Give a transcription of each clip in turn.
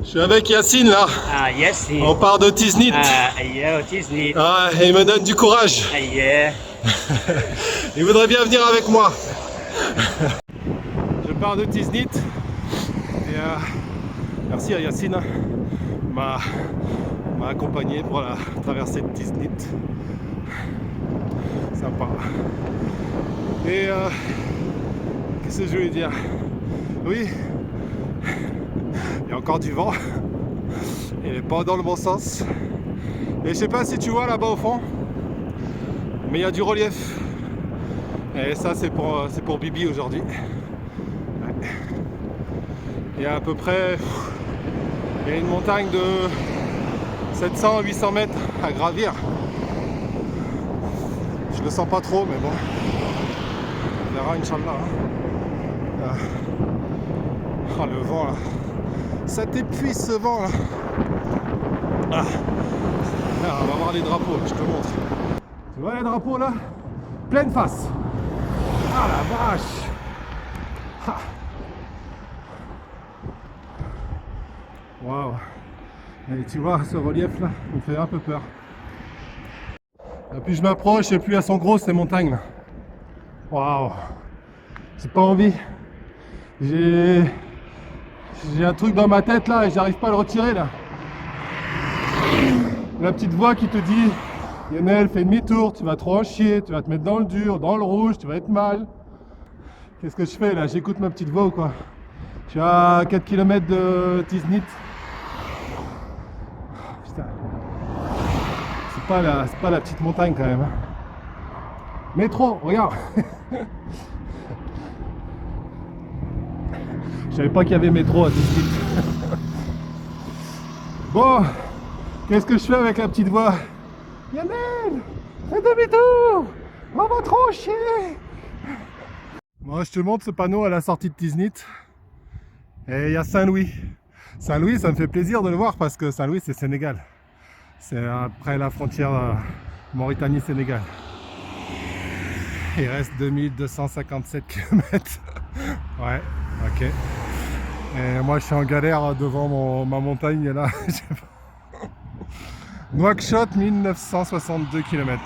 Je suis avec Yacine là. Ah, Yacine. On part de Tiznit. Yeah, Tiznit. Ah, et il me donne du courage. Yeah. Il voudrait bien venir avec moi. Je pars de Tiznit. Et merci à Yacine. M'a accompagné pour la traversée de Tiznit. Sympa. Et qu'est-ce que je voulais dire? Oui, il y a encore du vent. Il n'est pas dans le bon sens. Et je sais pas si tu vois là-bas au fond, mais il y a du relief. Et ça c'est pour Bibi aujourd'hui. Ouais. Il y a à peu près il y a une montagne de 700-800 mètres à gravir. Je le sens pas trop, mais bon, on verra, Inch'Allah. Hein. Oh, le vent là, ça t'épuise ce vent là. Ah. Là, on va voir les drapeaux, je te montre. Tu vois les drapeaux là, pleine face. Ah la vache. Ah. Waouh. Et tu vois ce relief là, il me fait un peu peur. Et plus je m'approche et plus elles sont grosses ces montagnes là. Waouh. J'ai pas envie. J'ai un truc dans ma tête là et j'arrive pas à le retirer là. La petite voix qui te dit Lionel, fais demi-tour, tu vas trop en chier, tu vas te mettre dans le dur, dans le rouge, tu vas être mal. Qu'est-ce que je fais là? J'écoute ma petite voix ou quoi? Je suis à 4 km de Tiznit. Putain. C'est pas la petite montagne quand même. Hein. Métro, regarde. Je savais pas qu'il y avait métro à Tiznit. Bon, qu'est-ce que je fais avec la petite voix? Lionel, fais demi-tour, on va trop chier. Moi je te montre ce panneau à la sortie de Tiznit. Et il y a Saint-Louis. Saint-Louis, ça me fait plaisir de le voir parce que Saint-Louis c'est Sénégal. C'est après la frontière Mauritanie-Sénégal. Il reste 2257 km. Ouais, ok. Et moi je suis en galère devant ma montagne et là. Nouakchott, 1962 km.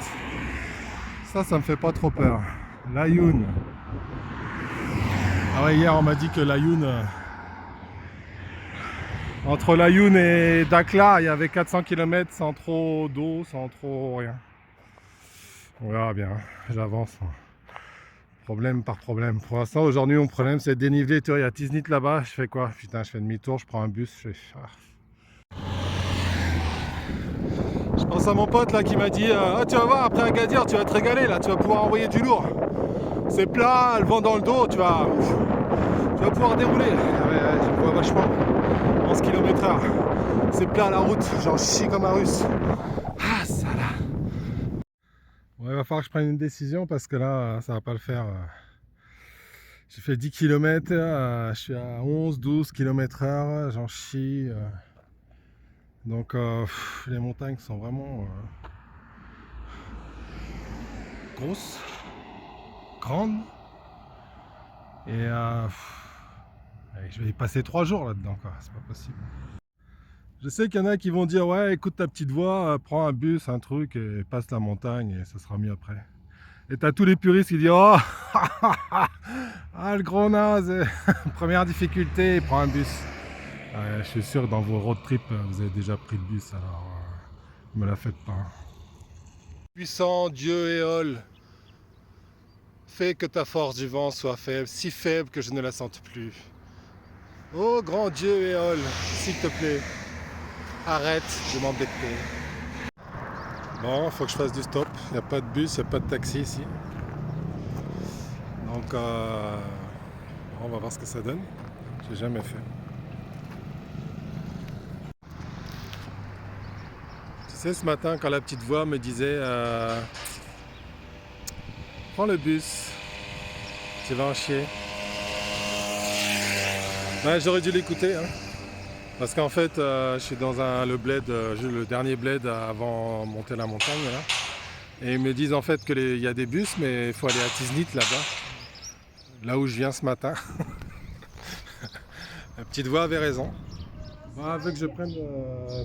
Ça me fait pas trop peur. Laayoune. Ah ouais, hier on m'a dit que Laayoune, entre Laayoune et Dakhla, il y avait 400 km sans trop d'eau, sans trop rien. On verra bien, j'avance. Problème par problème. Pour l'instant, aujourd'hui, mon problème c'est de déniveler. Tu vois, il y a Tiznit là-bas. Je fais quoi? Putain, je fais demi-tour, je prends un bus. Je pense à mon pote là qui m'a dit ah, tu vas voir, après Agadir, tu vas te régaler là, tu vas pouvoir envoyer du lourd. C'est plat, le vent dans le dos, tu vas pouvoir dérouler. Je vois vachement 11 km/h. C'est plat à la route, j'en chie comme un russe. Ah ça là. Ouais, il va falloir que je prenne une décision parce que là, ça va pas le faire. J'ai fait 10 km, je suis à 11-12 km/h, j'en chie. Donc les montagnes sont vraiment grosses, grandes. Et je vais y passer 3 jours là-dedans, quoi. C'est pas possible. Je sais qu'il y en a qui vont dire ouais, écoute ta petite voix, prends un bus, un truc et passe la montagne et ça sera mieux après. Et t'as tous les puristes qui disent oh ah le gros naze, première difficulté, prends un bus. Je suis sûr que dans vos road trips vous avez déjà pris le bus, alors ne me la faites pas. Puissant Dieu Éole, fais que ta force du vent soit faible, si faible que je ne la sente plus. Oh grand Dieu Éole, s'il te plaît, arrête de m'embêter. Bon, faut que je fasse du stop, il n'y a pas de bus, il n'y a pas de taxi ici. Donc on va voir ce que ça donne, j'ai jamais fait. Tu sais, ce matin quand la petite voix me disait prends le bus, tu vas en chier. Ouais, j'aurais dû l'écouter, hein. Parce qu'en fait, je suis dans le dernier bled avant de monter la montagne. Là. Et ils me disent en fait qu'il y a des bus, mais il faut aller à Tiznit là-bas. Là où je viens ce matin. La petite voix avait raison. Bah, avec que je prenne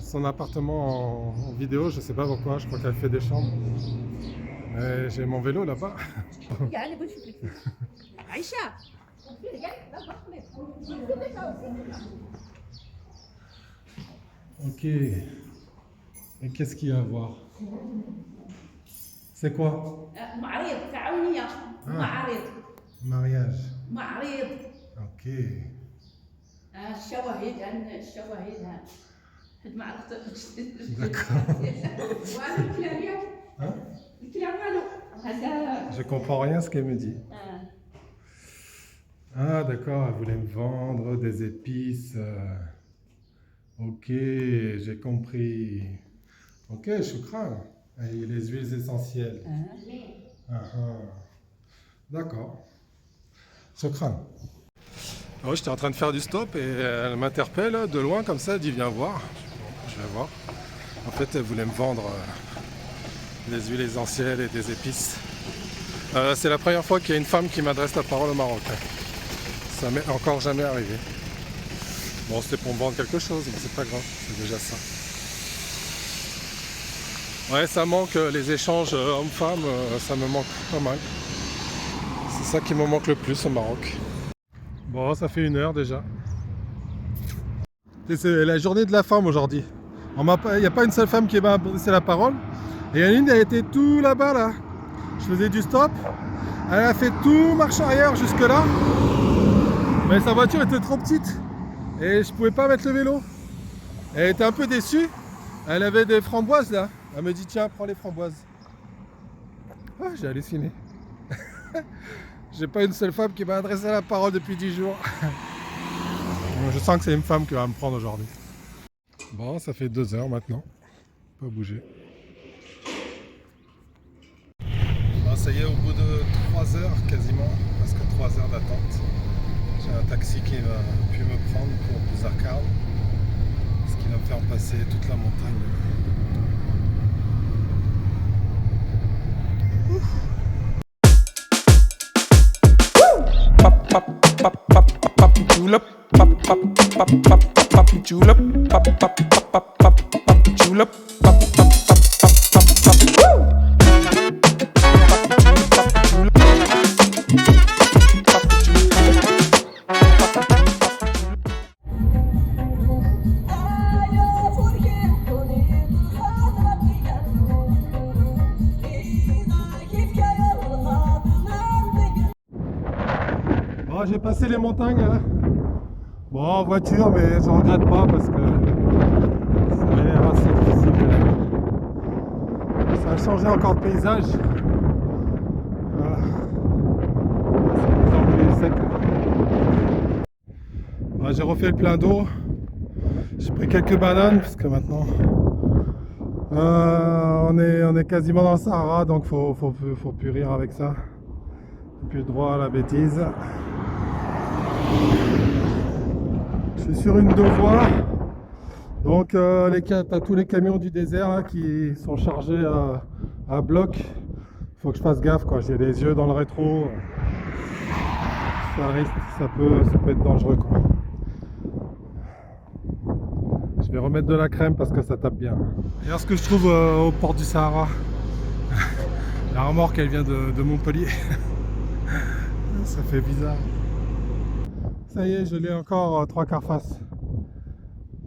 son appartement en vidéo, je sais pas pourquoi, je crois qu'elle fait des chambres. Mais j'ai mon vélo là-bas. يعني بنشوف لك فيه. عايشة لا بخلط. Ok. Et qu'est-ce qu'il y a à voir? C'est quoi? معريض تعاونية معريض Mariage. معريض Ok. الشواهد الشواهد حد ما عرفت D'accord. وانا الكلام ياك Hein? الكلام مالو هذا Je comprends rien à ce qu'elle me dit. Ah d'accord, elle voulait me vendre des épices. Ok, j'ai compris. Ok, choukran. Et les huiles essentielles. Ah, ah. D'accord. Choukran. Oh, j'étais en train de faire du stop et elle m'interpelle de loin comme ça, elle dit viens voir. Je vais voir. En fait, elle voulait me vendre des huiles essentielles et des épices. C'est la première fois qu'il y a une femme qui m'adresse la parole au Maroc. Ça m'est encore jamais arrivé. Bon, c'était pour me vendre quelque chose, mais c'est pas grave, c'est déjà ça. Ouais, ça manque, les échanges hommes-femmes, ça me manque pas mal. C'est ça qui me manque le plus au Maroc. Bon, ça fait 1 heure déjà. Et c'est la journée de la femme aujourd'hui. Il n'y a pas une seule femme qui m'a adressé la parole. Et il y en a une, elle était tout là-bas, là. Je faisais du stop. Elle a fait tout marche arrière jusque là. Mais sa voiture était trop petite. Et je pouvais pas mettre le vélo. Elle était un peu déçue. Elle avait des framboises là. Elle me dit tiens, prends les framboises. Ah, j'ai halluciné. J'ai pas une seule femme qui m'a adressé la parole depuis 10 jours. Je sens que c'est une femme qui va me prendre aujourd'hui. Bon, ça fait 2 heures maintenant. Pas bouger. Bon, ça y est, au bout de 3 heures quasiment, parce que 3 heures d'attente, j'ai un taxi qui va pu me prendre pour Bouzarkal, ce qui va me faire passer toute la montagne. Pop, pop, pop, pop, pop, julep. Pop, pop, pop, pop, pop, julep. Pop, pop, pop, pop, pop, julep. Pop, pop, pop, pop, pop, pop. Bon, j'ai passé les montagnes là. Bon, en voiture, mais je regrette pas parce que ça avait l'air assez difficile. Ça a changé encore de paysage. Voilà. C'est de plus en plus sec. Bon, j'ai refait le plein d'eau. J'ai pris quelques bananes parce que maintenant on est quasiment dans le Sahara, donc faut plus rire avec ça. Plus le droit à la bêtise. Je suis sur une 2 voies, donc t'as tous les camions du désert là, qui sont chargés à bloc. Il faut que je fasse gaffe, quoi. J'ai les yeux dans le rétro. Ça peut être dangereux, quoi. Je vais remettre de la crème parce que ça tape bien. Regarde ce que je trouve au port du Sahara. La remorque, elle vient de Montpellier. Ça fait bizarre. Ça y est, je l'ai encore 3/4 face.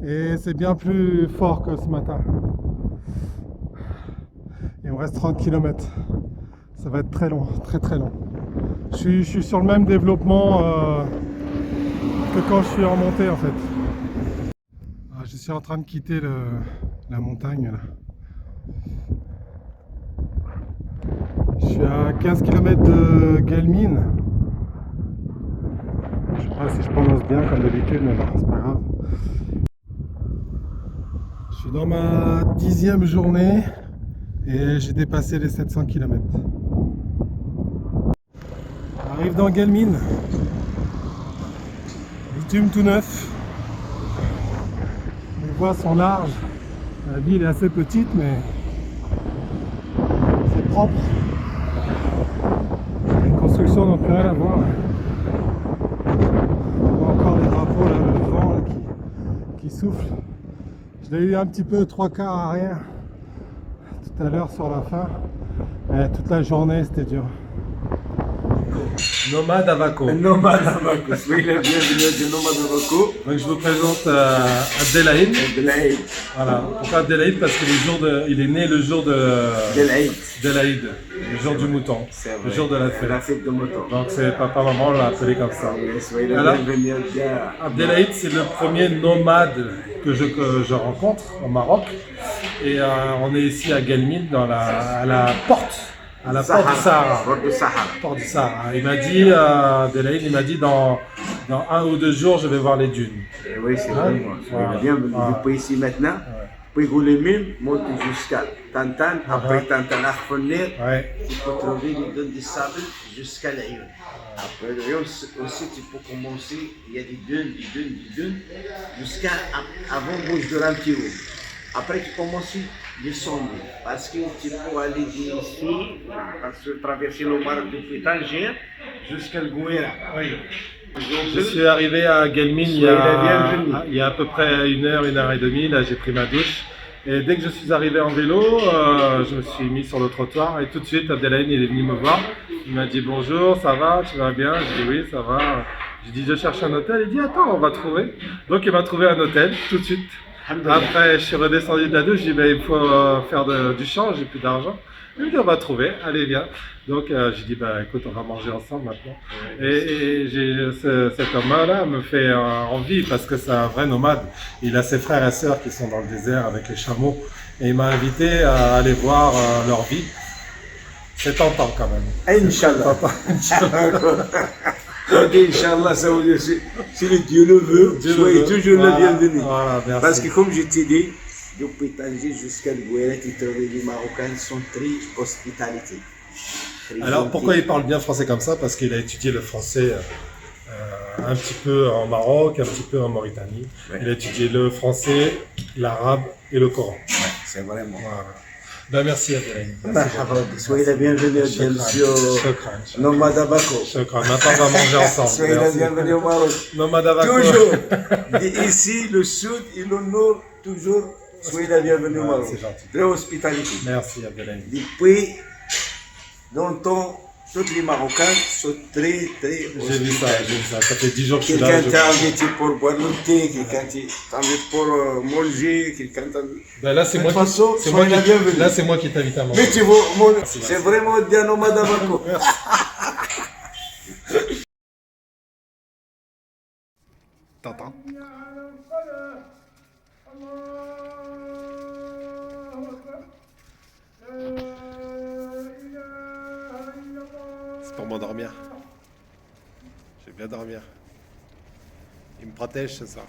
Et c'est bien plus fort que ce matin. Il me reste 30 km. Ça va être très long, très très long. Je suis sur le même développement que quand je suis en montée en fait. Ah, je suis en train de quitter la montagne là. Je suis à 15 km de Guelmine. Je sais pas si je prononce bien comme d'habitude, mais bon, c'est pas grave. Je suis dans ma 10e journée et j'ai dépassé les 700 km. J'arrive dans Guelmine. Bitume tout neuf. Les voies sont larges. La ville est assez petite, mais c'est propre. Les constructions n'ont plus rien à voir. On voit encore des drapeaux là, le vent là, qui souffle. Je l'ai eu un petit peu 3/4 à rien tout à l'heure sur la fin. Et toute la journée c'était dur. Nomade à Bako. Nomade à Bako. Soyez les bienvenus de Nomade à Bako. Donc je vous présente Abdelhaïd. Abdelhaïd. Voilà. Pourquoi Abdelhaïd? Parce qu'il il est né le jour de Abdelhaïd, le jour du mouton, le jour de la fête. La fête de mouton. Donc c'est papa maman l'a appelé comme ça. Soyez les Alors, bienvenus. Abdelhaïd, c'est le premier nomade que je rencontre au Maroc. Et on est ici à Guelmim, à la porte du Sahara. Porte du Sahara. Il m'a dit, Abdelhaïd, il m'a dit dans 1 ou 2 jours, je vais voir les dunes. Et oui, c'est Hein? vrai, moi. Soyez Voilà. les bienvenus. Voilà. Depuis ici maintenant, puis Goulémim, monte jusqu'à Tantan. Après Tantan à Khonir, Ouais. tu peux trouver les dunes de sable jusqu'à l'Ayoun. Après l'Ayoun aussi, tu peux commencer, il y a des dunes, jusqu'à avant Bouche de l'Antiou. Après, tu commences à descendre, parce que tu peux aller d'ici, parce que traverser le Maroc depuis Tanger jusqu'à le Gouéra. Oui. Je suis arrivé à Guelmim il y a à peu près 1 heure, 1 heure et demie. Là, j'ai pris ma douche. Et dès que je suis arrivé en vélo, je me suis mis sur le trottoir et tout de suite, Abdelhaïd il est venu me voir. Il m'a dit bonjour, ça va, tu vas bien? J'ai dit oui, ça va. J'ai dit je cherche un hôtel. Il dit attends, on va trouver. Donc il m'a trouvé un hôtel tout de suite. Après, je suis redescendu de la douche. J'ai dit ben, il faut faire du change, j'ai plus d'argent. Il m'a dit on va trouver, allez viens. Donc j'ai dit bah écoute, on va manger ensemble maintenant. Et cet homme-là me fait envie parce que c'est un vrai nomade. Il a ses frères et sœurs qui sont dans le désert avec les chameaux. Et il m'a invité à aller voir leur vie. C'est tentant quand même. Inch'Allah. Inch'Allah, ça veut dire si le Dieu le veut, soyez toujours le bienvenu. Voilà, merci. Parce que comme je t'ai dit, depuis Tanger jusqu'à le Gouéret, tu trouves les Marocains sont très hospitalités. Alors pourquoi il parle bien français comme ça? Parce qu'il a étudié le français un petit peu en Maroc, un petit peu en Mauritanie. Ouais. Il a étudié le français, l'arabe et le Coran. C'est vraiment. Voilà. Ben merci Abdelhaïd. Soyez les bienvenus, bien sûr. Shukran. Nomade à Bako. Shukran. Maintenant on va manger ensemble. Soyez les Merci. bienvenus au Maroc. Nomade à Bako. Toujours. Ici, le sud et le nord, toujours. Soyez les bienvenus au Ouais, Maroc. c'est gentil. Très hospitalité. Merci Abdelhaïd. Depuis longtemps, tous les Marocains sont très, très J'ai vu ça, j'ai vu ça. Ça fait 10 jours que je suis là. Quelqu'un t'a invité pour boire le thé, quelqu'un t'a invité pour manger, quelqu'un t'a invité. Ben là c'est De moi, toute façon, c'est soyez moi la qui, bienvenue. là c'est moi qui t'invite à manger. Mais tu vois, Merci. c'est vraiment bien nomade à Bako. T'entends? C'est pour m'endormir. Je vais bien dormir. Il me protège ce soir.